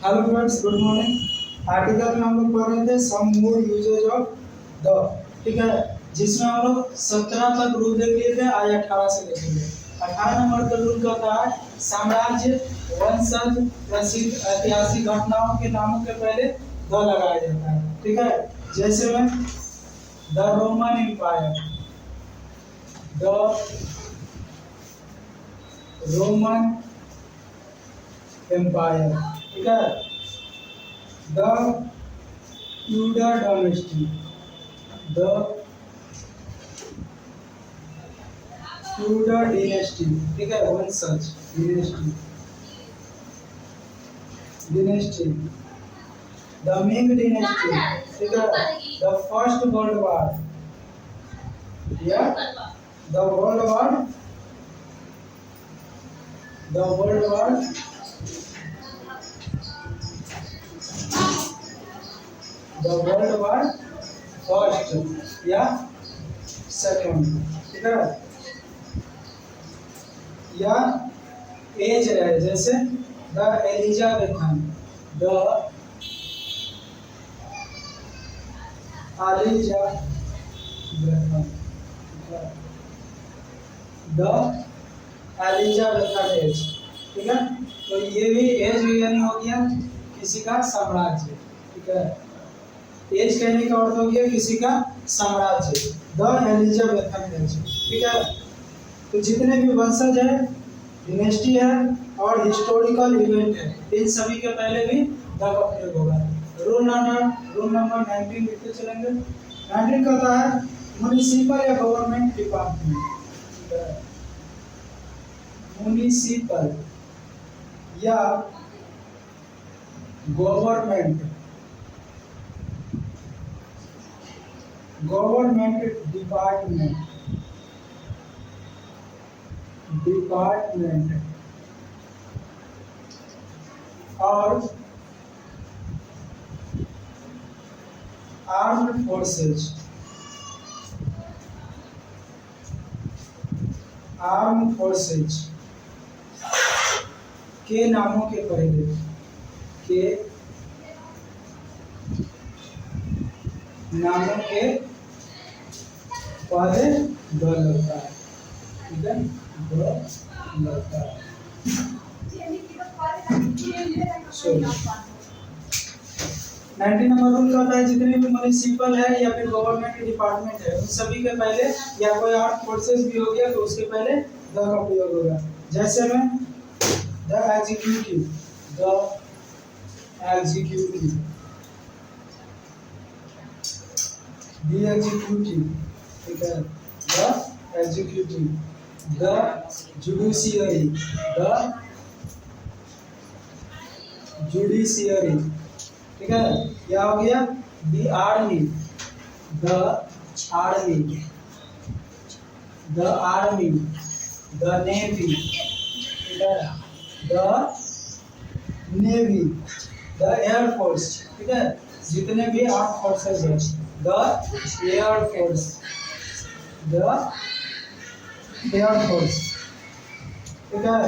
Hello friends, good morning. Article में हम लोग पढ़ रहे थे सम मोर यूजेज ऑफ द, ठीक है, जिसमें हम लोग 17 तक रूल देख लिए थे, आज 18 से देखेंगे। 18 नंबर का रूल कहता है साम्राज्य, वंशज, प्रसिद्ध ऐतिहासिक घटनाओं के नामों के पहले द लगाया जाता है, ठीक है। जैसे में the Roman empire, the Roman empire, ठीक है। The Tudor dynasty, the Tudor dynasty, ठीक है, वंशज, dynasty, dynasty, the Ming dynasty, ठीक है। द फर्स्ट वर्ल्ड वॉर, या the world war, the world war, the world war first या second, ठीक है। या एज है, जैसे the Elizabethan, the Elizabethan, the Elizabethan age, ठीक है। तो ये भी एज यानी हो गया किसी का साम्राज्य, ठीक है। एज कहने का अर्थ हो गया किसी का साम्राज्य, द एलिजाबेथन एज, ठीक है। तो जितने भी वंशज है, डिनेस्टी है और हिस्टोरिकल इवेंट है, इन सभी के पहले भी द का प्रयोग होगा। रूल नंबर 19 लिखते चलेंगे। 19 कहता है म्युनिसिपल या गवर्नमेंट डिपार्टमेंट, म्युनिसिपल या गवर्नमेंट, गवर्नमेंट डिपार्टमेंट, डिपार्टमेंट और आर्म्ड फोर्सेज, आर्म्ड फोर्सेज के नामों के पहले, के नामों के पहले द लगता है, ठीक है, द लगता है। सॉरी, 19 नंबर रूल कहता है जितने भी म्युनिसिपल है या फिर गवर्नमेंट डिपार्टमेंट है, उन सभी के पहले या कोई आर्म फोर्सेस भी हो गया तो उसके पहले द का प्रयोग होगा। जैसे में the executive, the executive, the executive, ठीक है, the executive, the judiciary, the judiciary, ठीक है। क्या हो गया? The army, the army, the army, the navy, ठीक है, द नेवी, द एयरफोर्स, ठीक है, जितने भी आर्म फोर्सेस हैं, द एयरफोर्स, द एयरफोर्स, ठीक है।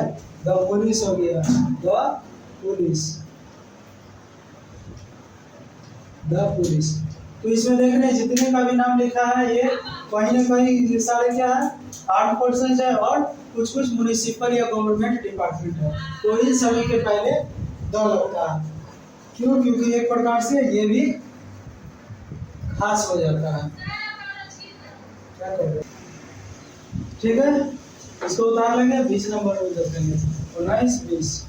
द पुलिस हो गया, द पुलिस, द पुलिस। तो इसमें देख रहे हैं जितने का भी नाम लिखा है ये कहीं ना कहीं ये सारे क्या है, आर्म फोर्सेस है और कुछ कुछ म्युनिसिपल या गवर्नमेंट डिपार्टमेंट है, तो इन सभी के पहले द लगता है। क्यों? क्योंकि एक प्रकार से ये भी खास हो जाता है। क्या कर रहे, ठीक है, इसको उतार लेंगे। 20 नंबर को देखेंगे, 19 20।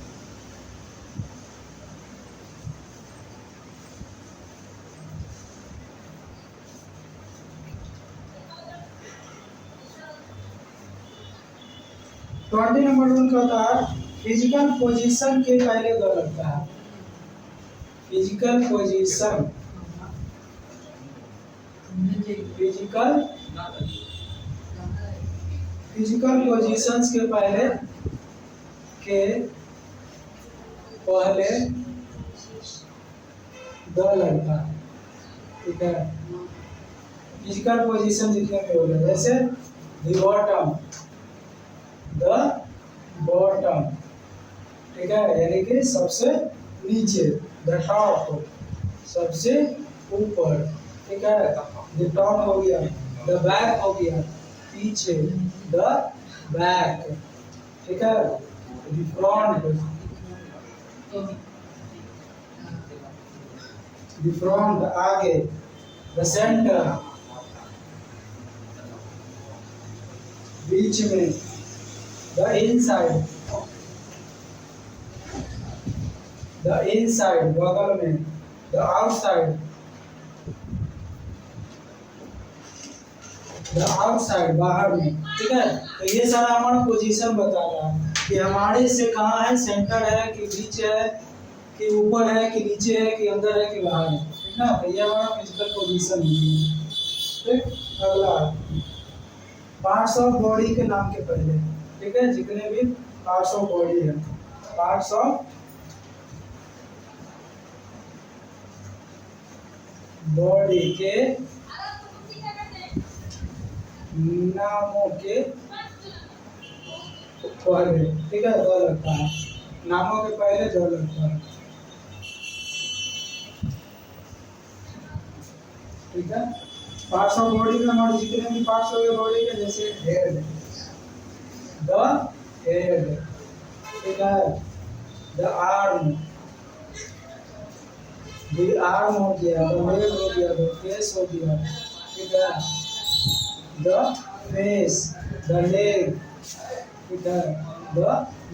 ट्वेंटी नंबर रूल कहता है फिजिकल पोजीशन के पहले द लगता है, physical position, physical physical positions के पहले द लगता है, ठीक है। फिजिकल पोजीशन जितने में हो गए, जैसे द बॉटम, द बॉटम, ठीक है, यानी कि सबसे नीचे, द टॉप सबसे ऊपर, ठीक है, द टॉप हो गया, द बैक हो गया पीछे, द बैक, ठीक है, द फ्रंट, द फ्रंट आगे, द सेंटर बीच में, द इनसाइड, द इनसाइड बगल में, द आउटसाइड, द आउटसाइड बाहर में, ठीक है। तो ये सारा हमारा पोजीशन बता रहा है कि हमारे से कहाँ है, सेंटर है कि बीच है कि ऊपर है कि नीचे है कि अंदर है कि बाहर है, ठीक ना। तो ये हमारा फिजिकल पोजीशन है। ठीक, अगला पार्ट्स ऑफ बॉडी के नाम के पहले, ठीक है, जितने भी पार्ट्स ऑफ बॉडी है, पार्ट्स ऑफ बॉडी के नामों के पहले, ठीक है, दो लगता है, नामों के पहले दो लगता है, ठीक है। पार्ट्स ऑफ बॉडी में हमारे जितने भी पार्ट्स हो गए बॉडी के, जैसे हेड, द हेड, ठीक है, द आर्म, द आर्म हो गया, द लेग हो गया, द फेस हो गया, ठीक है, द फेस, द लेग, ठीक है, द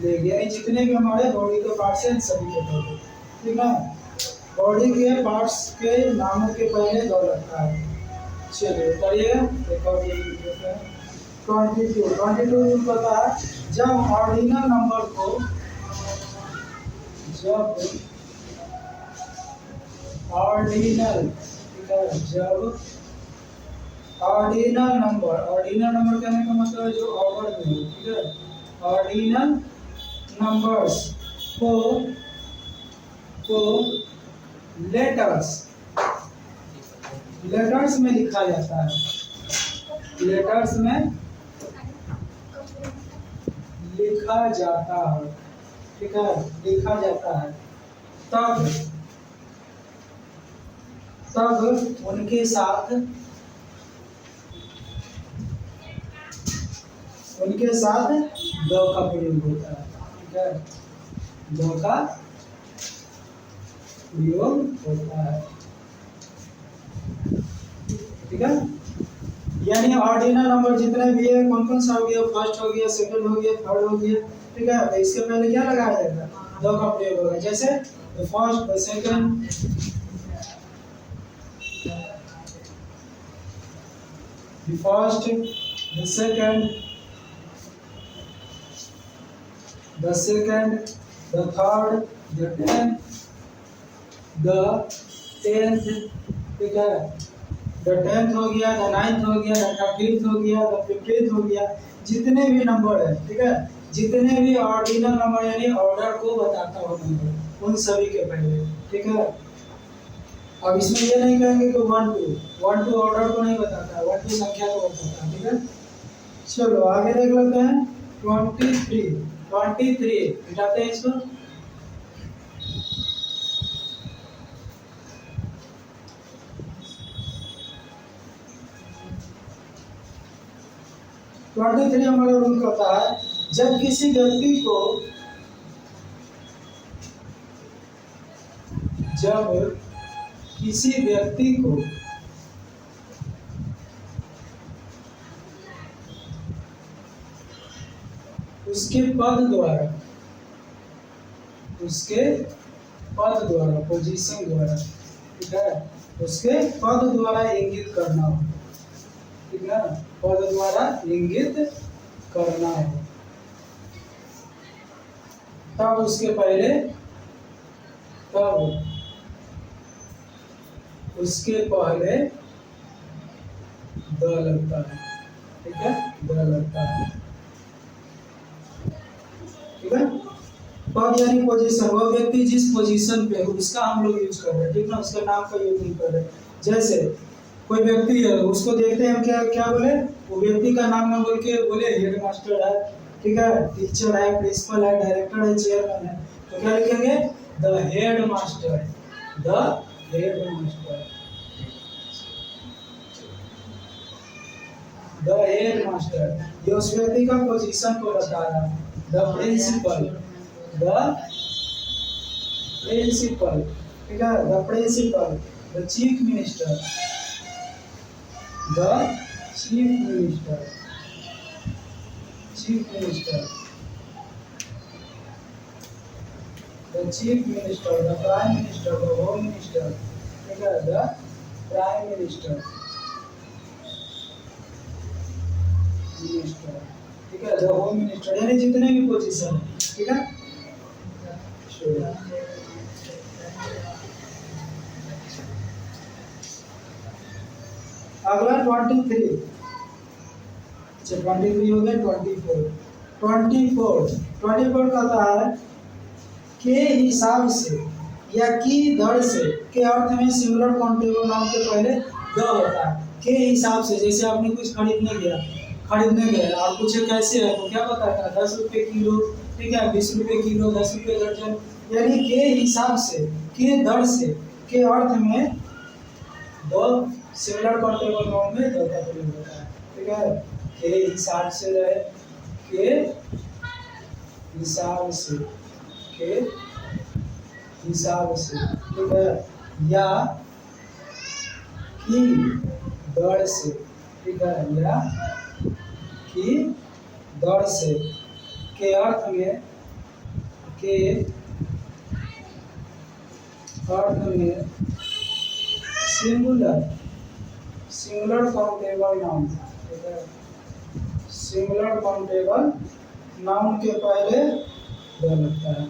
लेग, यानी जितने भी हमारे बॉडी के पार्ट्स हैं सभी के पहले, ठीक है। बॉडी के पार्ट्स के नामों के पहले दो लगता है। चलिए करिएगा, एक और ये लिखते हैं 22 पता है, जब ऑर्डिनल नंबर को, जब ऑर्डिनल, ठीक है, जब ऑर्डिनल नंबर कहने का मतलब है जो ऑर्डर में हो, ठीक है, ऑर्डिनल नंबर्स को लेटर्स में लिखा जाता है, लेटर्स में लिखा जाता है, ठीक है, लिखा जाता है, तब उनके साथ द का प्रयोग होता है, ठीक है, द का प्रयोग होता है, ठीक है। यानी ऑर्डिनल नंबर जितने भी है, कौन कौन सा हो गया, फर्स्ट हो गया, सेकंड हो गया, थर्ड हो गया, ठीक है, तो इसके पहले क्या लगाया जाएगा, द का प्रयोग होगा, जैसे the first, the second, the first, the second, the third, the tenth, ठीक है, द 10th हो गया, द 9th हो गया, द 13th हो गया, द 15th हो गया, जितने भी नंबर है, ठीक है, जितने भी ऑर्डिनल नंबर यानी ऑर्डर को बताता हो नंबर, उन सभी के पहले, ठीक है। अब इसमें ये नहीं कहेंगे कि 1 2 ऑर्डर को नहीं बताता, 1 2 संख्या को बताता है, ठीक है। चलो आगे देख लेते हैं 23 हटाते हैं इसको, हमारा रूल कहता है, जब किसी व्यक्ति को उसके पद द्वारा पोजीशन द्वारा, ठीक है, उसके पद द्वारा इंगित करना हो, ठीक है, पद द्वारा इंगित करना हो, तब उसके पहले द लगता है, ठीक है, द लगता है, ठीक है। पद यानी पोजीशन, वो व्यक्ति जिस पोजीशन पे है उसका हम लोग यूज कर रहे हैं, ठीक ना, उसका नाम का यूज नहीं कर रहे। जैसे कोई व्यक्ति है, उसको देखते हैं हम क्या बोले, वो व्यक्ति का नाम ना बोल के बोले हेड मास्टर है, ठीक है, टीचर है, प्रिंसिपल है, डायरेक्टर है, चेयरमैन है, तो क्या लिखेंगे, the head master, the head master, the head master, ये उस व्यक्ति का पोजीशन को बता रहा है। द प्रिंसिपल, द प्रिंसिपल, ठीक है, the principal, the chief minister, the chief minister, chief minister, the chief minister, the prime minister, the home minister, ठीक है, द प्राइम मिनिस्टर, मिनिस्टर, ठीक है, द होम मिनिस्टर, यानी जितने भी पोजीशन है, ठीक है। अगला 23, अच्छा 23 हो गया, 24 कहता है के हिसाब से या की दर से, के अर्थ में सिंगुलर काउंटेबल नाउन के पहले द होता है। के हिसाब से, जैसे आपने कुछ खरीदने गए आप पूछे कैसे है तो क्या बताता है, 10 रुपये किलो, ठीक है, 20 रुपये किलो, 10 रुपये दर्जन, यानी के हिसाब से, के दर से, के अर्थ में दो सिंगुलर काउंटेबल नाउन में दो का प्रयोग होता है, ठीक है। के हिसाब से रहे, के हिसाब से, के हिसाब से, ठीक है, या की दर से, ठीक है, या की दर से, के अर्थ में, के अर्थ में सिंगुलर काउंटेबल नाउन, ठीक है, सिंगुलर काउंटेबल नाउन के पहले द लगता है,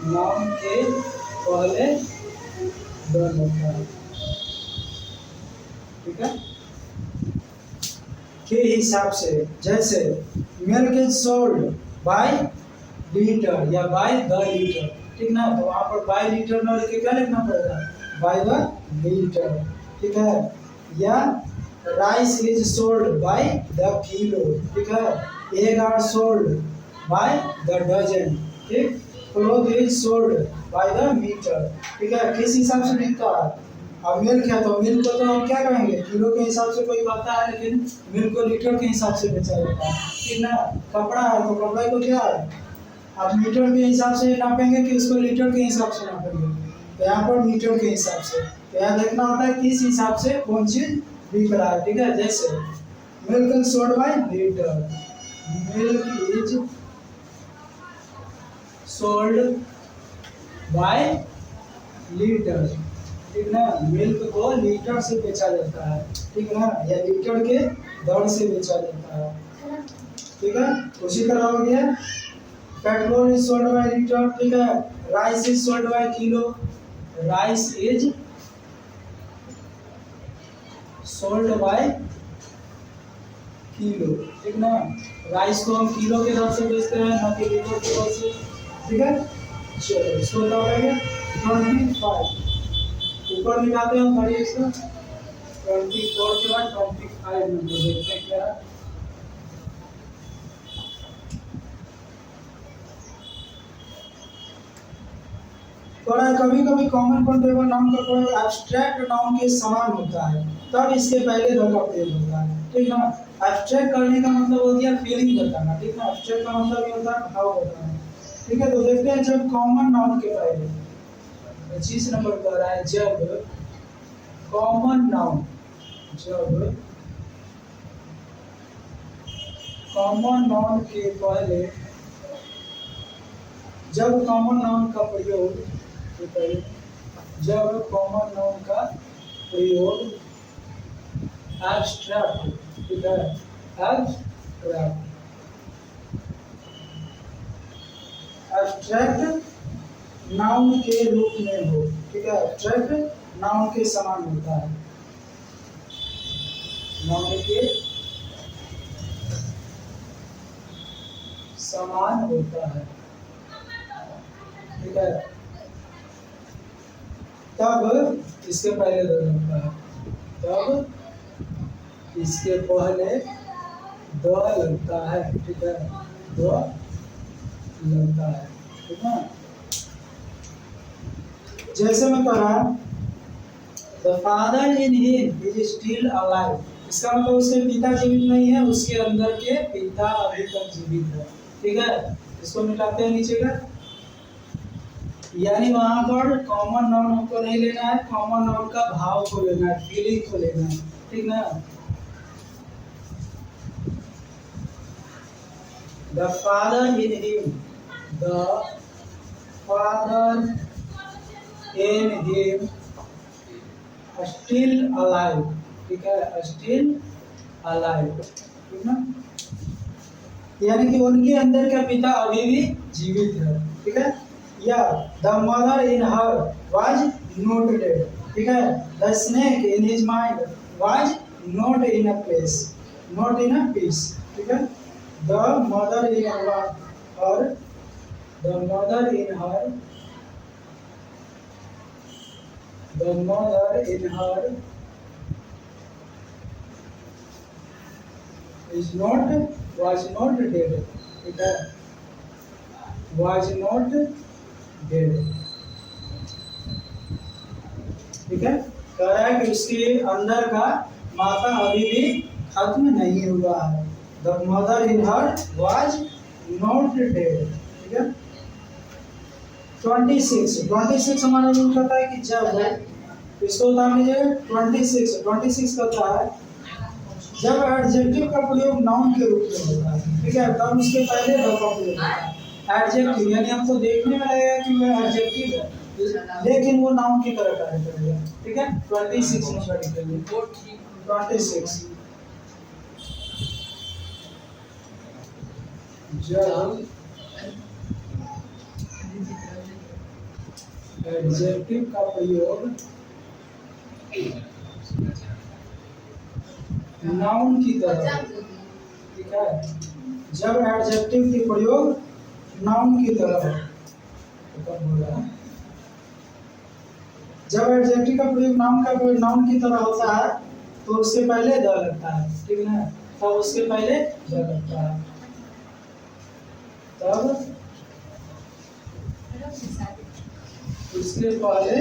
नाउन के पहले द लगता है, ठीक है। के हिसाब से, जैसे milk is sold bye litre या बाय द लीटर, ठीक ना, तो वहां पर बाय लीटर ना लिख के क्या लिखना पड़ेगा, बाय द लीटर, ठीक है। या rice is sold by the kilo, ठीक है, egg are sold by the dozen, ठीक, cloth is sold by the metre, ठीक है, किस हिसाब से लिखता है। अब मिल्क है तो मिल्क को तो हम क्या कहेंगे, किलो के हिसाब से कोई कहता है, लेकिन मिल्क को लीटर के हिसाब से बेचा जाता है, ठीक ना। कपड़ा है तो कपड़े को क्या है, आप मीटर के हिसाब से नापेंगे कि उसको लीटर के हिसाब से नापेंगे, तो यहाँ पर मीटर के हिसाब से, तो यहाँ देखना होता है किस हिसाब से कौन चीज बिक रहा है, ठीक है। जैसे milk is sold bye litre, milk is sold bye litre, ठीक ना, मिल्क को लीटर से बेचा जाता है, ठीक ना, या लीटर के दर से बेचा जाता है, ठीक है। उसी तरह हो गया petrol is sold bye litre, ठीक है, rice is sold by kilo, rice is sold by kilo, ठीक ना, राइस को हम किलो के दर से बेचते हैं ना कि लीटर के दर से, ठीक है। चलो इसको बताओगे 25, ऊपर मिलाते हैं हम 30 को, 24 के बाद 25 नंबर देखते हैं क्या। थोड़ा कभी कभी कॉमन काउंटेबल नाउन का प्रयोग एब्स्ट्रैक्ट नाउन के समान होता है, तब इसके पहले द का प्रयोग होता है, ठीक ना। एब्स्ट्रैक्ट करने का मतलब हो गया फीलिंग बताना, ठीक ना, एब्स्ट्रैक्ट का मतलब ये होता है भाव बताना, ठीक है। तो देखते हैं जब कॉमन नाउन के पहले 25 नंबर कह रहा है, जब कॉमन नाउन, जब कॉमन नाउन के पहले, जब कॉमन नाउन का प्रयोग, जब कॉमन नाउन का प्रयोग एब्स्ट्रैक्ट, ठीक है, एब्स्ट्रैक्ट, एब्स्ट्रैक्ट नाउन के रूप में हो, ठीक है, एब्स्ट्रैक्ट नाउन के समान होता है, नाउन के समान होता है, ठीक है, तब इसके पहले द लगता है, तब इसके पहले द लगता है, ठीक है, द लगता है, ठीक है। जैसे मैं कह रहा the father in him is still alive, इसका मतलब उसके पिता जीवित नहीं है, उसके अंदर के पिता अभी तक जीवित है, ठीक है। इसको मिटाते हैं नीचे का, यानी वहां पर कॉमन नाउन को नहीं लेना है, कॉमन नाउन का भाव को लेना है, फीलिंग को लेना है, ठीक ना। The father in him, the father in him still alive, ठीक है, स्टिल अलाइव, ठीक ना। यानी कि उनके अंदर का पिता अभी भी जीवित है, ठीक है। या the mother in her was not dead, ठीक है। The snake in his mind was not in a place, not in a peace, ठीक है। The mother in her, the mother in her, the mother in her is not, was not dead, ठीक है, was not dead, ठीक है। कह रहा है कि उसके अंदर का माता अभी भी खत्म नहीं हुआ है। The mother in her was not dead, ठीक है। 26 हमारा रूल कहता है कि जब, इसको उतार लीजिए। 26 कहता है जब एडजेक्टिव का प्रयोग नाउन के रूप में होता है, ठीक है, तब उसके पहले द का प्रयोग होता है। एडजेक्टिव यानी हमको देखने में लगेगा कि वह एडजेक्टिव है, लेकिन वो नाउन की तरह कार्य करेगा, ठीक है। 26 नंबर लिखिए, 26 जब एडजेक्टिव का प्रयोग नाउन की तरह, ठीक है, जब एडजेक्टिव के प्रयोग नाउन की तरह, जब एडजेक्टिव का प्रयोग नाउन की तरह होता है तो उससे पहले द लगता है, ठीक है ना। तब उसके पहले द लगता है, तब उसके पहले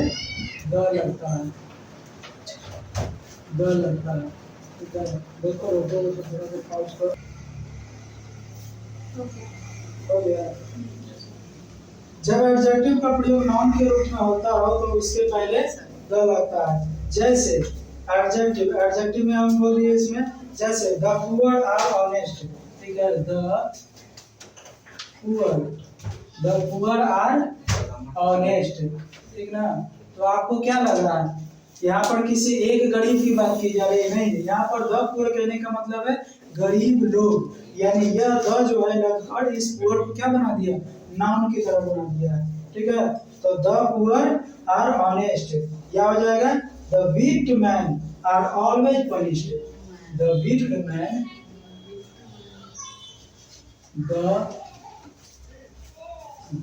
द लगता है, द लगता है, ठीक है। देखो रोको तो थोड़ा सा पॉज करो, हो गया। जब एडजेक्टिव का प्रयोग नाउन के रूप में होता हो तो इसके पहले द लगता है। जैसे एडजेक्टिव में हम बोल दिए इसमें, जैसे द पुअर आर ऑनेस्ट, ठीक है, द पुअर आर ऑनेस्ट, ठीक ना। तो आपको क्या लग रहा है, यहाँ पर किसी एक गरीब की बात की जा रही है? नहीं, यहाँ पर द पुअर कहने का मतलब है गरीब लोग, यानी यह द जो है लगभग इस पुअर को क्या बना दिया, नाउन की तरह बना दिया है, ठीक है। तो द पुअर आर ऑनेस्ट, क्या हो जाएगा, the wicked man are always punished, the wicked man, the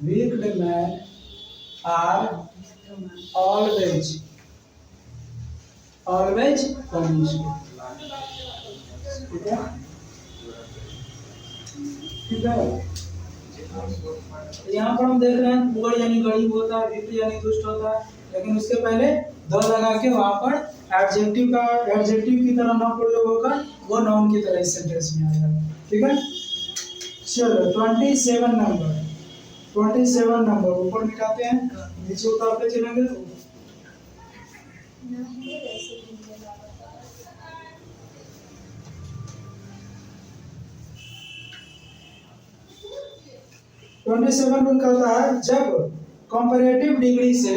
wicked man are always punished, ठीक है, ठीक है। यहाँ पर हम देख रहे हैं पुअर यानी गरीब होता है, विक्ड यानी दुष्ट होता है, लेकिन उसके पहले द लगा के वहां पर एडजेक्टिव की तरह ना प्रयोग होकर वो नाउन की तरह इस सेंटेंस में आएगा, ठीक है। चलो 27 नंबर ऊपर मिटाते हैं, नीचे उतारते चलेंगे। 27 रूल कहता है जब कंपैरेटिव डिग्री से,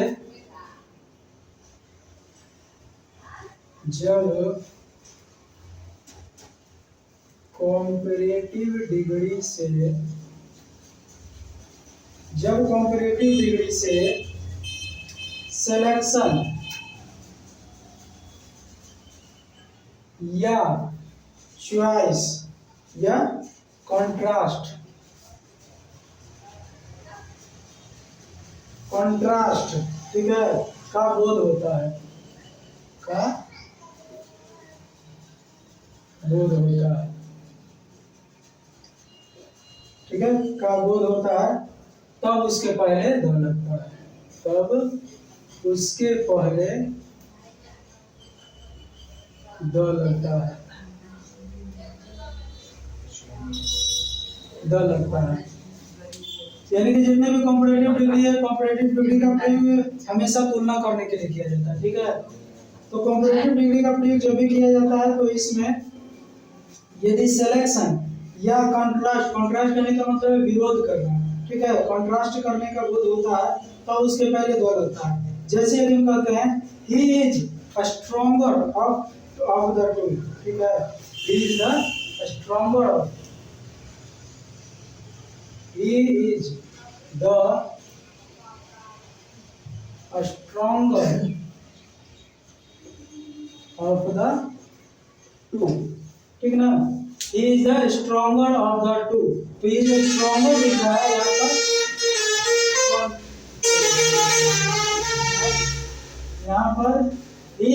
जब कंपैरेटिव डिग्री से सिलेक्शन या चॉइस या कंट्रास्ट ठीक है का बोध होता है, का बोध होता है, ठीक है, का बोध होता है तब उसके पहले द लगता है, तब उसके पहले द लगता है, द लगता है। यानी कि जितने भी कॉम्परेटिव डिग्री है, कॉम्परेटिव डिग्री का प्रयोग हमेशा तुलना करने के लिए किया जाता है, ठीक है। तो कॉम्परेटिव डिग्री का प्रयोग जब भी किया जाता है तो इसमें यदि सिलेक्शन या कंट्रास्ट, कंट्रास्ट करने का मतलब है विरोध करना, ठीक है, कंट्रास्ट करने का बोध होता है तो उसके पहले दो लगता है। जैसे यदि हम कहते हैं he is stronger of the two, ठीक है, he is the stronger of, he is the stronger of the two, ठीक ना, he is the stronger of the two। तो ये जो stronger लिख रहा है यहाँ पर, यहाँ पर he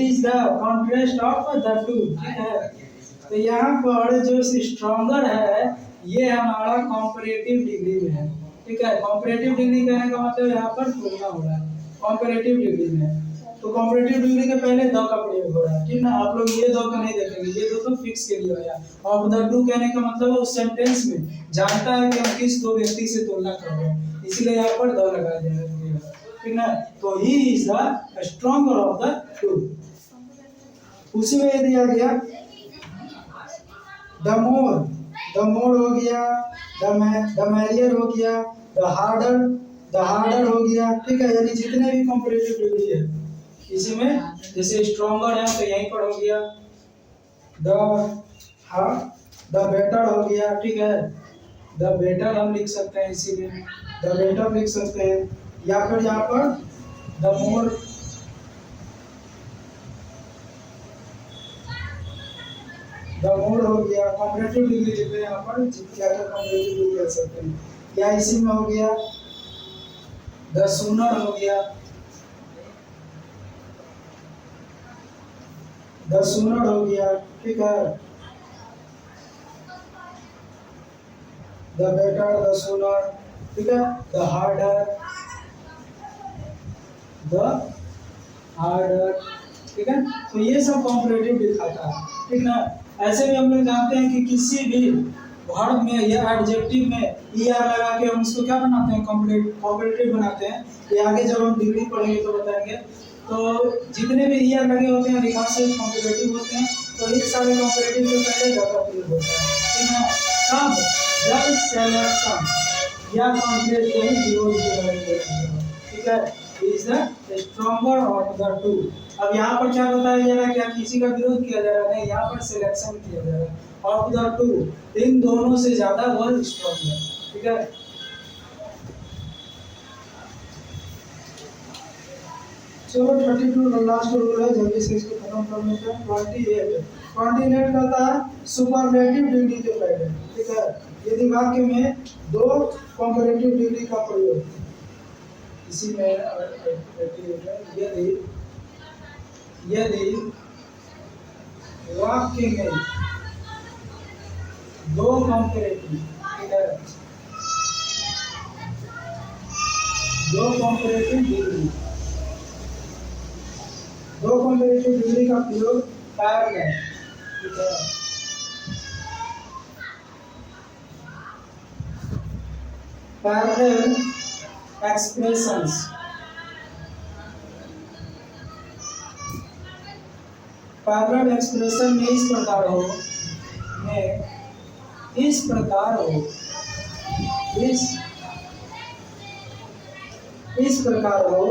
is the contrast of the two, ठीक है। तो यहाँ पर जो stronger है ये हमारा कॉम्परेटिव डिग्री में है, ठीक है। कॉम्परेटिव डिग्री कहने का मतलब यहाँ पर तुलना हो रहा है कॉम्परेटिव डिग्री में। तो कॉम्परेटिव डिग्री के पहले द का प्रयोग हो रहा है, ठीक ना। आप लोग ये दो का नहीं देखेंगे, ये दो तो फिक्स के लिए होगा। ऑफ द टू कहने का मतलब उस सेंटेंस में जानता है कि हम किस दो व्यक्ति से तुलना कर रहे हैं, इसलिए यहाँ पर द लगा देगा, ठीक ना। तो he is the stronger of the two. उसी में यदि आ गया द मोर हो गया, द मैरियर हो गया, द हार्डर हो गया, ठीक है। यानी जितने भी कॉम्परेटिव डिग्री है इसी में, जैसे स्ट्रॉन्गर है तो यहीं पर हो गया, द बेटर हो गया, ठीक है। द बेटर हम लिख सकते हैं, इसी में द बेटर लिख सकते हैं, या फिर यहाँ पर द मोर, द मोर हो गया। कॉम्परेटिव डिग्री लिख रहे हैं यहाँ पर, क्या क्या कॉम्परेटिव डिग्री लिख सकते हैं, या इसी में हो गया द सूनर हो गया, द सूनर हो गया, ठीक है। द बेटर, द सूनर, ठीक है। द हार्डर, ठीक है। तो ये सब कॉम्परेटिव दिखाता है, ठीक ना। ऐसे भी हम लोग जानते हैं कि किसी भी वर्ब में या एडजेक्टिव में ईआर लगा के हम उसको क्या बनाते हैं, कॉम्परेटिव बनाते हैं। ये आगे जब हम डिग्री पढ़ेंगे तो बताएंगे। तो जितने भी ईआर लगे होते हैं अधिकांश से कॉम्परेटिव होते हैं। तो ये सारे कॉम्परेटिव के पहले द का प्रयोग होता है, ठीक है। कब? जब सिलेक्शन या कॉन्ट्रास्ट को विरोध किया, ठीक है। Is the stronger of the two. अब यहाँ पर क्या बताया जा रहा है, क्या किसी का विरोध किया जा रहा है? नहीं, यहाँ पर सिलेक्शन किया जा रहा है। ऑफ द टू, इन दोनों से ज्यादा वह स्ट्रॉन्ग है, ठीक है। चलो 32 लास्ट रूल है, जल्दी से इसको खत्म कर लेते हैं। 28 कहता है सुपरलेटिव डिग्री के पहले, ठीक है। यदि वाक्य में दो कंपैरेटिव डिग्री का प्रयोग, इसी में यदि वाक्य में दो कंपैरेटिव, ठीक है, दो कंपैरेटिव डिग्री का प्रयोग पैरेलल, ठीक है। पैरेलल एक्सप्रेशंस, पैरेलल एक्सप्रेशन में इस प्रकार हो, इस प्रकार हो,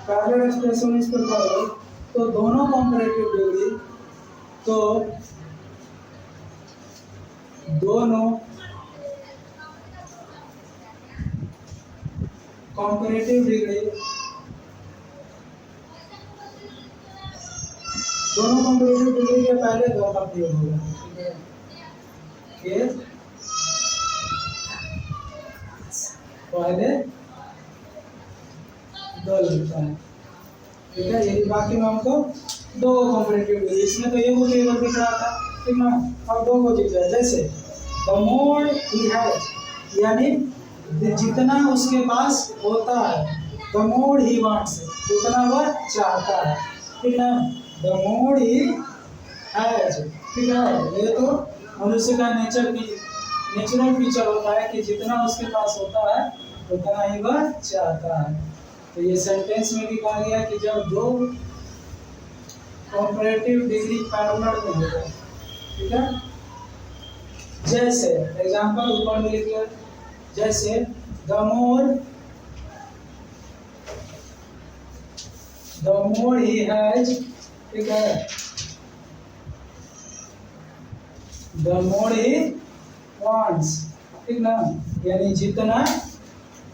पैरेलल एक्सप्रेशन इस प्रकार हो, तो दोनों कंपैरेटिव डिग्री, तो दोनों कंपैरेटिव डिग्री, दोनों कंपैरेटिव डिग्री के पहले दो का प्रयोग होगा, ठीक है। पहले दो लगता है, ठीक है। यदि बाकी में हमको दो कंपैरेटिव डिग्री, इसमें तो एक को केवल दिख रहा था, ठीक ना। अब दो को दिख रहा है। जैसे द मोर ही हैज, यानी जितना उसके पास होता है, द मोर ही वांट्स, उतना वह चाहता है, ठीक है। द मोर ही हैज, ठीक है। ये तो मनुष्य का नेचुरल फीचर होता है कि जितना उसके पास होता है उतना ही वह चाहता है। तो ये सेंटेंस में भी कहा गया कि जब दो कंपैरेटिव डिग्री पैरेलल में होगा, ठीक है। जैसे एग्जांपल ऊपर में लिख लिया, जैसे द मोर ही हैज, ठीक है, द मोर ही वांट्स, ठीक ना, यानी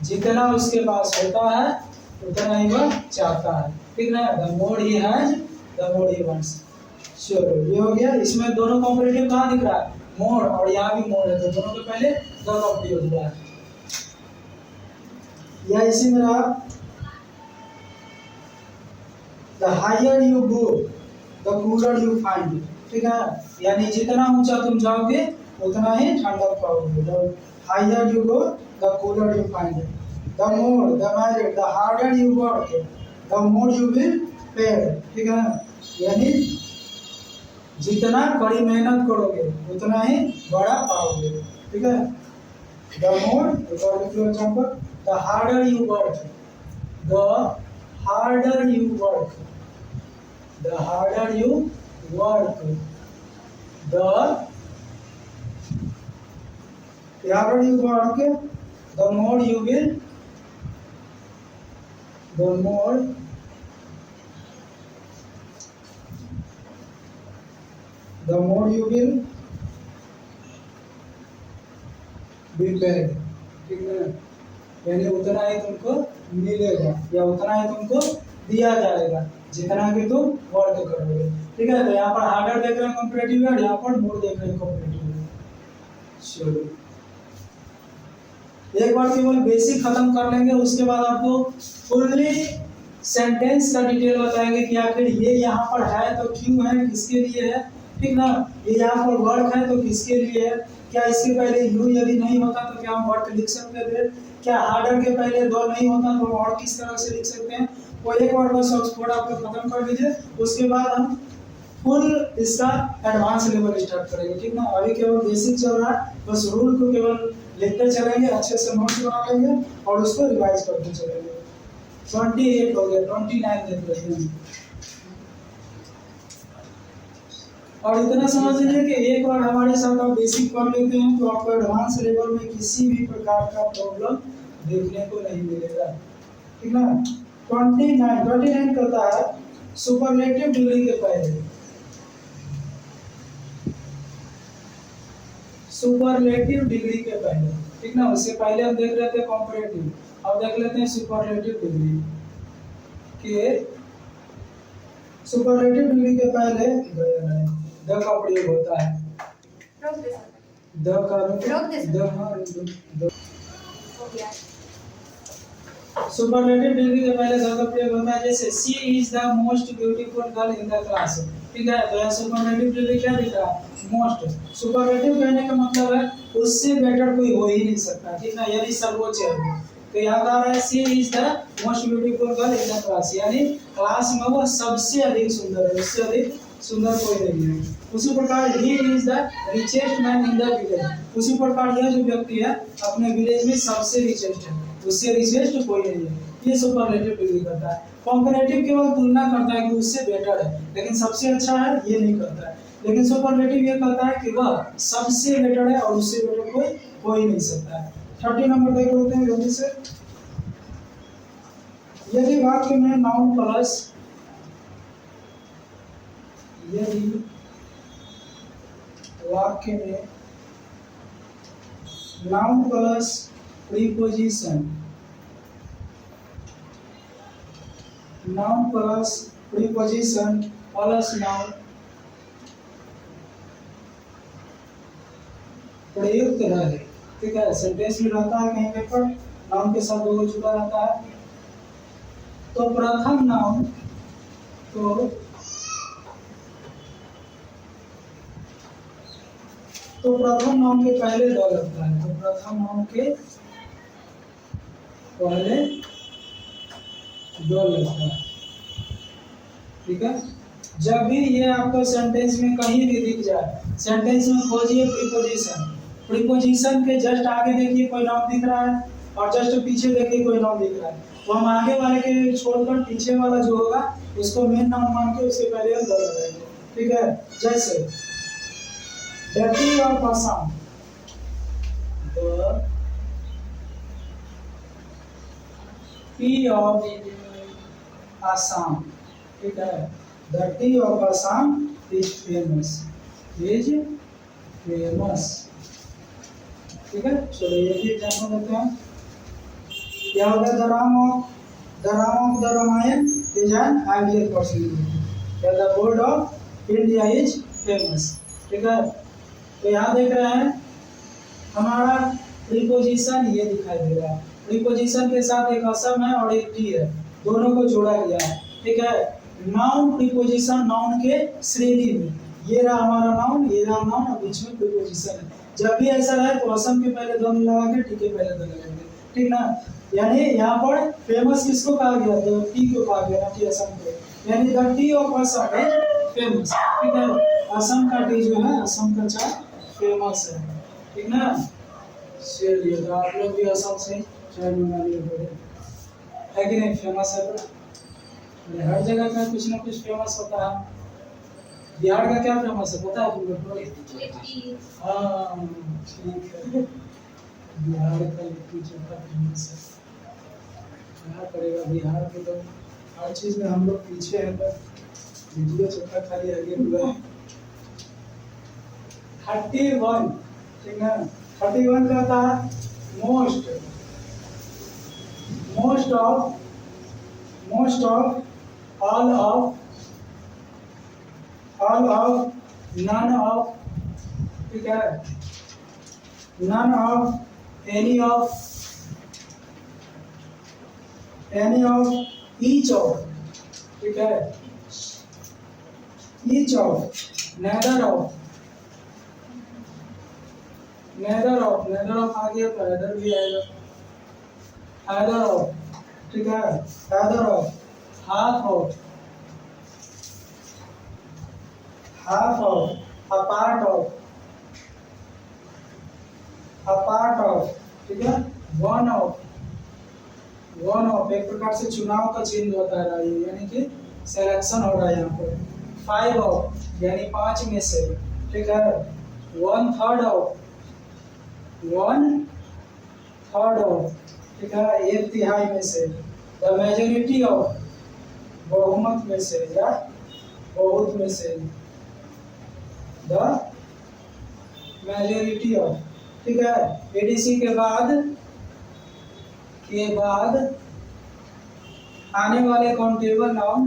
जितना उसके पास होता है उतना ही वह चाहता है, ठीक ना। The more he has, the more he wants. चलो ये हो गया। इसमें दोनों कॉम्परेटिव कहाँ दिख रहा है, मोर, और यहाँ भी मोर है, तो दोनों के पहले द कॉम्परेटिव दिख रहा है। या इसी में रहा the higher you go the cooler you find, ठीक है, यानी जितना ऊंचा तुम जाओगे उतना ही ठंडक पाओगे। The higher you go the cooler you find, the more, the married, the harder you work the more you will paid, ठीक है, यानी जितना कड़ी मेहनत करोगे उतना ही बड़ा पाओगे, ठीक है। The more, example, the harder you work, the harder you work, the harder you work, the harder you work, the more you will, the more you will be paid, ठीक है, यानी उतना ही तुमको मिलेगा या उतना ही तुमको दिया जाएगा जितना कि तुम वर्क करोगे, ठीक है। तो यहाँ पर हार्डर देख रहे हैं कॉम्पिटिटिव है, यहाँ पर मोर देख रहे हैं कॉम्पिटिटिव है। चलो एक बार केवल बेसिक खत्म कर लेंगे, उसके बाद आपको फुल्ली सेंटेंस का डिटेल बताएंगे कि आखिर ये यहाँ पर है तो क्यों है, किसके लिए है, ठीक ना। ये यहाँ पर वर्क है तो किसके लिए है, क्या इसके पहले यू यदि नहीं होता तो क्या हम वर्क लिख सकते थे, क्या हार्डर के पहले दो नहीं होता तो और किस तरह से लिख सकते हैं। वो एक बार बस ऑक्सफोर्ड आपको खत्म कर लीजिए, उसके बाद हम फुल इसका एडवांस लेवल स्टार्ट करेंगे, ठीक ना। अभी केवल बेसिक चल रहा है, बस रूल को केवल लिखते चलेंगे, अच्छे से नोट्स बना लेंगे और उसको रिवाइज करते चलेंगे। 28 हो गया, 29 देख लेते हैं। और इतना समझ लीजिए कि एक बार हमारे साथ आप बेसिक कर लेते हैं तो आपको एडवांस लेवल में किसी भी प्रकार का प्रॉब्लम देखने को नहीं मिलेगा, ठीक ना। 29 करता है सुपरलेटिव डिग्री के पहले, सुपरलेटिव डिग्री के पहले, ठीक ना। उससे पहले हम देख रहे थे कॉम्परेटिव, अब देख लेते हैं सुपरलेटिव डिग्री के। सुपरलेटिव डिग्री के पहले द का प्रयोग होता है, द सुपरलेटिव डिग्री के पहले द का प्रयोग होता है। जैसे she is the most beautiful girl in the class, ठीक है, तो यह सुपरलेटिव डिग्री क्या दिख रहा है, मोस्ट। सुपरलेटिव कहने का मतलब है उससे बेटर कोई हो ही नहीं सकता, ठीक ना, यानी सर्वोच्च है। तो यहाँ कह रहा है she is the most beautiful girl in the class, यानी क्लास में वो सबसे अधिक सुंदर है, उससे अधिक सुंदर कोई नहीं है। उसी प्रकार he is the richest man in the village, उसी प्रकार यह जो व्यक्ति है अपने विलेज में सबसे रिचेस्ट है, उससे रिचेस्ट कोई नहीं है। ये सुपरलेटिव डिग्री करता है। कंपैरेटिव केवल तुलना करता है कि उससे बेटर है, लेकिन सबसे अच्छा है ये नहीं करता है। लेकिन सुपरलेटिव ये कहता है कि वह सबसे बेटर है और उससे बेटर कोई हो ही नहीं सकता है। 30 नंबर देख लेते हैं जल्दी से। यदि वाक्य में नाउन प्लस, यदि वाक्य में noun plus preposition, noun plus preposition plus noun प्रयुक्त रहे, ठीक है, सेंटेंस में रहता है कहीं पर नाउन के साथ दो जुड़ा रहता है, तो प्रथम नाउन तो प्रथम नाउन के पहले द लगता है, तो प्रथम नाउन के पहले द लगता है। ठीक है, जब भी ये आपको सेंटेंस में कहीं भी दिख जाए, सेंटेंस में खोजिए प्रीपोजिशन, प्रीपोजिशन के जस्ट आगे देखिए कोई नाउन दिख रहा है और जस्ट पीछे देखिए कोई नाउन दिख रहा है, तो हम आगे वाले के छोड़कर पीछे वाला जो होगा उसको मेन नाउन मान के उसके पहले हम द लगाएंगे। ठीक है, जैसे डर्टी और Assam, the T of Assam. ठीक है, the T of Assam is famous, is famous. ठीक है, चलो ये भी एग्जाम्पल देते हैं। क्या होगा, the Ram of the Ramayana is an ideal personality, the board of India is famous. ठीक है, तो यहाँ देख रहे हैं हमारा प्रीपोजिशन ये दिखाई दे रहा है, प्रीपोजिशन के साथ एक असम है और एक टी है, दोनों को जोड़ा गया है। ठीक है, नाउन प्रीपोजिशन नाउन के श्रेणी में, ये रहा हमारा नाउन, ये रहा नाउन और बीच में प्रीपोजिशन है। जब भी ऐसा रहे तो असम के पहले द लगा के टी के पहले द लगाएंगे। ठीक ना, यानी यहाँ पर फेमस किसको कहा गया, द टी को कहा गया, ना कि असम को, यानी the T of Assam is famous. ठीक है, असम का टी जो है, असम का चाय फेमस है। ठीक ना, चलिए तो आप लोग भी असम से चाय मंगा लिए है कि नहीं, फेमस है। तो हर जगह का कुछ ना कुछ फेमस होता है। बिहार का क्या फेमस है पता है तुम लोग को? हाँ ठीक है, बिहार का लिट्टी चोखा फेमस है। क्या करेगा, बिहार के लोग हर चीज में हम लोग पीछे हैं, पर लिट्टी चोखा खाली आगे हुआ है। 31, ठीक है, 31 का था most of all of none of, ठीक है, none of any of each of, ठीक है, ईच ऑफ, नेदर ऑफ आ गया तो हैदर भी आएगा, हैदर ऑफ, ठीक है, either of, half of, a part of, ठीक है, one of, एक प्रकार से चुनाव का चिन्ह होता है ये, यानी कि सिलेक्शन हो रहा है यहाँ पर। 5 of यानी 5 में से, ठीक है, 1/3 of, ठीक है, 1/3 में से, द मेजोरिटी ऑफ, बहुमत में से या बहुत में से, द मेजोरिटी ऑफ, ठीक है। एडीसी के बाद आने वाले काउंटेबल नाउन,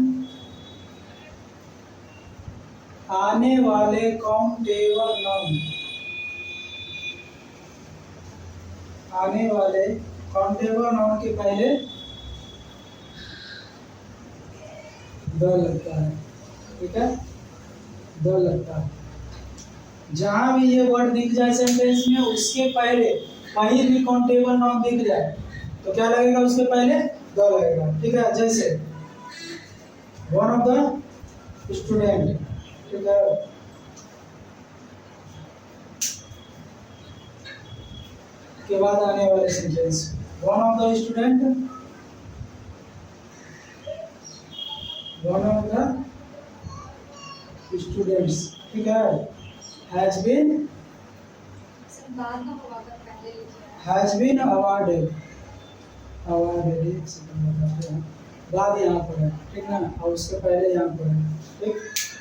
के पहले द लगता है, ठीक है, द लगता है। जहां भी ये वर्ड दिख जाए सेंटेंस में, उसके पहले कहीं भी काउंटेबल नाउन दिख जाए तो क्या लगेगा, उसके पहले द लगेगा। ठीक है, जैसे वन ऑफ द स्टूडेंट, ठीक है, के बाद आने वाले sentence, one of the student, one of the students, ठीक है, has been awarded, एक सेकंड बताते हैं, बाद यहाँ पर है, ठीक ना, और उसके पहले यहाँ पर है। ठीक,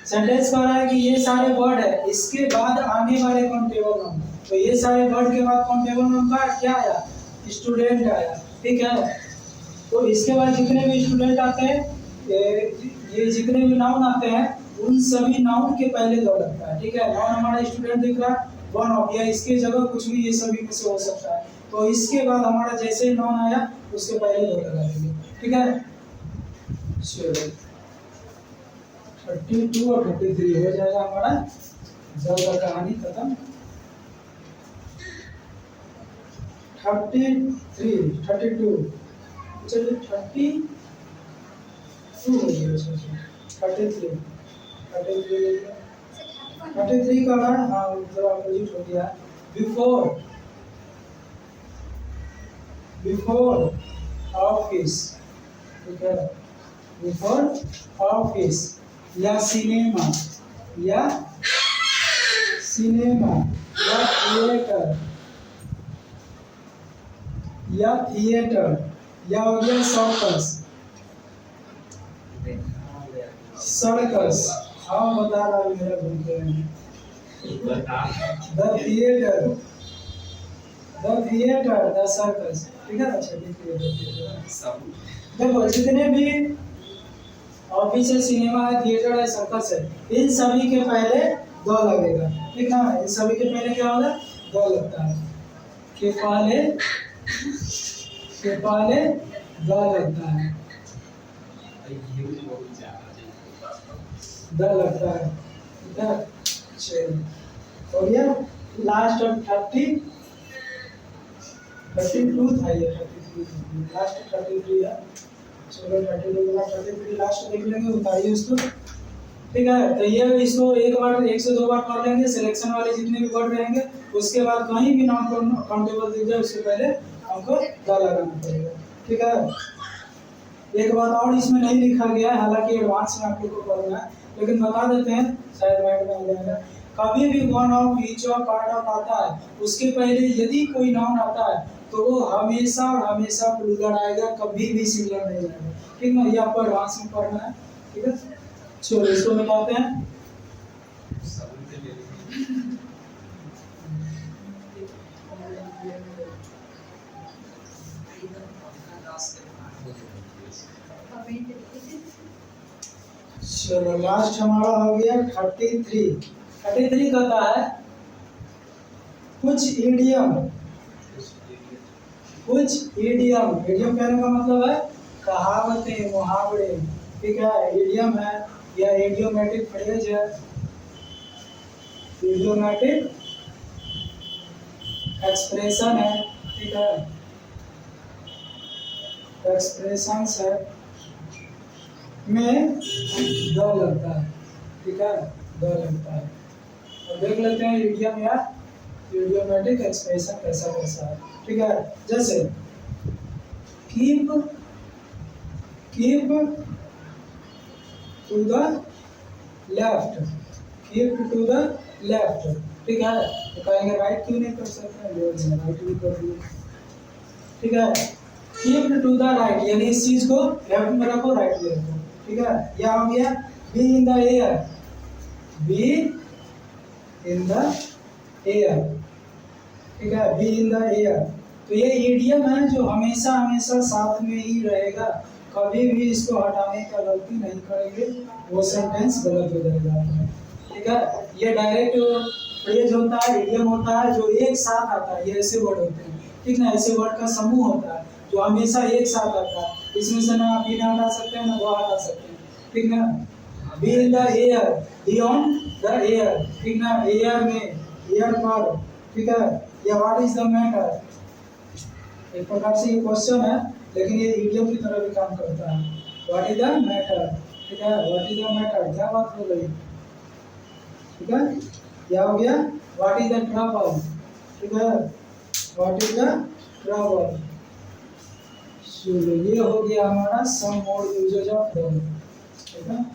सेंटेंस कह रहा है कि ये सारे वर्ड है, इसके बाद आने वाले काउंटेबल नाउन, तो ये सारे वर्ड के बाद काउंटेबल नाउन का क्या आया, स्टूडेंट आया, ठीक है। तो इसके बाद जितने भी स्टूडेंट आते हैं, ये जितने भी नाउन आते हैं, उन सभी नाउन के पहले द लगता है, ठीक है। नाउन हमारा स्टूडेंट दिख रहा है, वन ऑफ, या इसके जगह कुछ भी, ये सभी में से हो सकता है, तो इसके बाद हमारा जैसे ही नाउन आया उसके पहले द लगा देंगे, ठीक है। चलो 32 और 33 हो जाएगा हमारा, द का कहानी खत्म। 32 चलिए 32 हो गया 33 का है हाँ थोड़ा अपोजिट हो गया बिफोर ऑफिस ठीक है बिफोर ऑफिस या सिनेमा या थिएटर या हो गया सर्कस हाँ बता रहा हूँ मेरा भूल गए द सर्कस ठीक है अच्छा देखो जितने भी ऑफिस है सिनेमा है थिएटर है सर्कस है इन सभी के पहले द लगेगा ठीक है इन सभी के पहले क्या होगा द लगता है के पहले द लगता है द लगता है ठीक है चलिए हो गया लास्ट ऑफ 32 था ये 33 लास्ट 33 है चलो 33 लास्ट देख लेंगे उतारिए उसको ठीक है तो ये इसको एक से दो बार पढ़ लेंगे सिलेक्शन वाले जितने भी वर्ड रहेंगे उसके बाद कहीं भी नॉन काउंटेबल दिख जाए उससे पहले हमको द लगाना पड़ेगा ठीक है एक बात और इसमें नहीं लिखा गया है हालांकि एडवांस में आप लोग को पढ़ना है लेकिन बता देते हैं शायद माइंड में आ जाएगा कभी भी one of each of part of आता है उसके पहले यदि कोई नाउन आता है तो वो हमेशा और हमेशा प्लूरल आएगा कभी भी सिंगुलर नहीं आएगा ठीक है ये आपको एडवांस में पढ़ना है ठीक है चलो इसको मिलाते हैं चलो लास्ट हमारा हो गया 33 कहता है कुछ इडियम कहने का मतलब है कहावतें मुहावरे ठीक है इडियम है या इडियोमैटिक फ्रेज है इडियोमैटिक एक्सप्रेशन है ठीक है एक्सप्रेशंस है में द लगता है ठीक है द लगता है और देख लेते हैं इडियम या इडियोमैटिक एक्सप्रेशन कैसा है ठीक है जैसे कीप टू द लेफ्ट ठीक है तो कहेंगे राइट क्यों नहीं कर सकते राइट भी कर दिए ठीक है कीप टू द राइट यानी इस चीज को लेफ्ट में रखो राइट में रखो ठीक है या हो गया बी इन द एयर ठीक है बी इन द एयर तो ये इडियम है जो हमेशा साथ में ही रहेगा कभी भी इसको हटाने का गलती नहीं करेंगे वो सेंटेंस गलत हो जाएगा ठीक है ये डायरेक्ट फ्रेज होता है इडियम होता है जो एक साथ आता है ये ऐसे वर्ड होते हैं ठीक ना ऐसे वर्ड का समूह होता है जो हमेशा एक साथ आता है इसमें से ना बी ना हटा सकते हैं ना वो हटा सकते हैं ठीक ना be in the air beyond the air ठीक ना एयर में एयर पर ठीक है या व्हाट इज द मैटर एक प्रकार से ये क्वेश्चन है लेकिन ये इडियम की तरह भी काम करता है व्हाट इज द मैटर ठीक है व्हाट इज द मैटर क्या बात हो गई ठीक है क्या हो गया व्हाट इज द ट्रबल ठीक है व्हाट इज द ट्रबल चलो ये हो गया हमारा सम मोर यूजेज ऑफ वर्ब ठीक है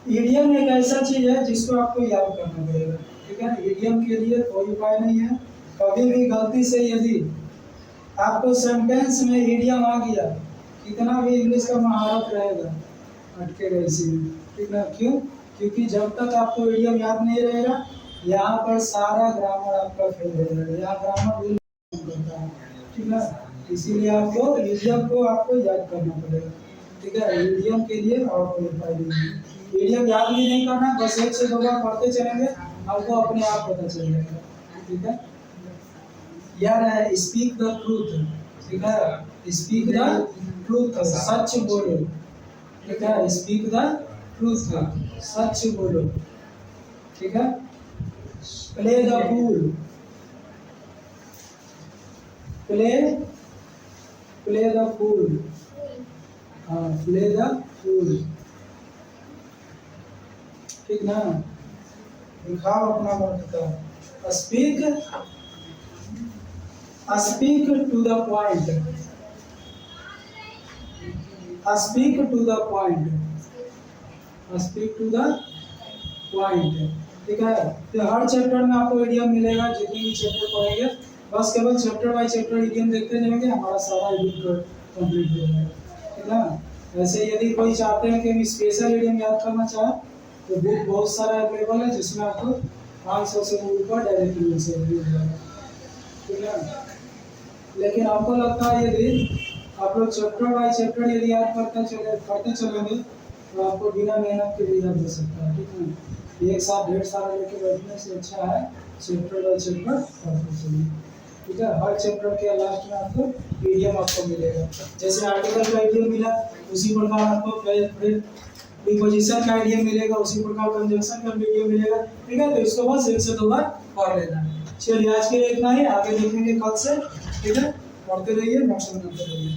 इडियम एक ऐसा चीज है जिसको आपको याद करना पड़ेगा ठीक है इडियम के लिए कोई उपाय नहीं है कभी भी गलती से यदि आपको सेंटेंस में इडियम आ गया कितना भी इंग्लिश का महारत रहेगा अटकेगा इसी में ठीक है क्यों क्योंकि जब तक आपको इडियम याद नहीं रहेगा यहाँ पर सारा ग्रामर आपका फेल हो जाएगा यहाँ ग्रामर भूल करता है ठीक है इसीलिए आपको इडियम को आपको याद करना पड़ेगा ठीक है इडियम के लिए और कोई उपाय नहीं है इडियम याद भी नहीं करना बस एक से दो बार पढ़ते चलेंगे आपको अपने आप पता चल जाएगा ठीक है यार स्पीक द ट्रूथ ठीक है स्पीक द ट्रूथ सच बोलो ठीक है स्पीक द ट्रूथ सच बोलो ठीक है play the fool play play the fool, हाँ प्ले द फूल, ठीक ना। दिखाओ अपना वर्ड का। Speak speak to the point, speak to the point, speak to the point, ठीक है। तो हर चैप्टर में आपको इडियम मिलेगा, जितने भी चैप्टर पढ़ेंगे बस केवल चैप्टर बाय चैप्टर इडियम देखते जाएंगे, हमारा सारा इडियम कंप्लीट हो जाएगा, ठीक है। वैसे यदि कोई चाहते हैं कि हम स्पेशल इडियम याद करना चाहें तो बुक बहुत सारा अवेलेबल है, जिसमें आपको 500 से ऊपर डायरेक्ट मिल जाएगा, ठीक है। लेकिन आपको लगता है यदि आप लोग चैप्टर बाय चैप्टर यदि याद करते चलेंगे तो आपको बिना मेहनत के भी याद हो सकता है, ठीक है। एक साथ ढेर सारा लेके बैठने से अच्छा है चैप्टर बाय चैप्टर पढ़ते चलिए, ठीक है। हर चैप्टर के लास्ट में आपको पीडीएफ आपको मिलेगा, जैसे आर्टिकल का आइडिया मिला उसी प्रकार आपको प्रीपोजिशन का आइडिया मिलेगा, उसी प्रकार कंजंक्शन का आइडिया मिलेगा, ठीक है। तो इसको बस एक से दो बार पढ़ लेना। चलिए आज के लिए इतना ही, आगे देखेंगे कल से, ठीक है। पढ़ते रहिए, नोट्स बनाते रहिए।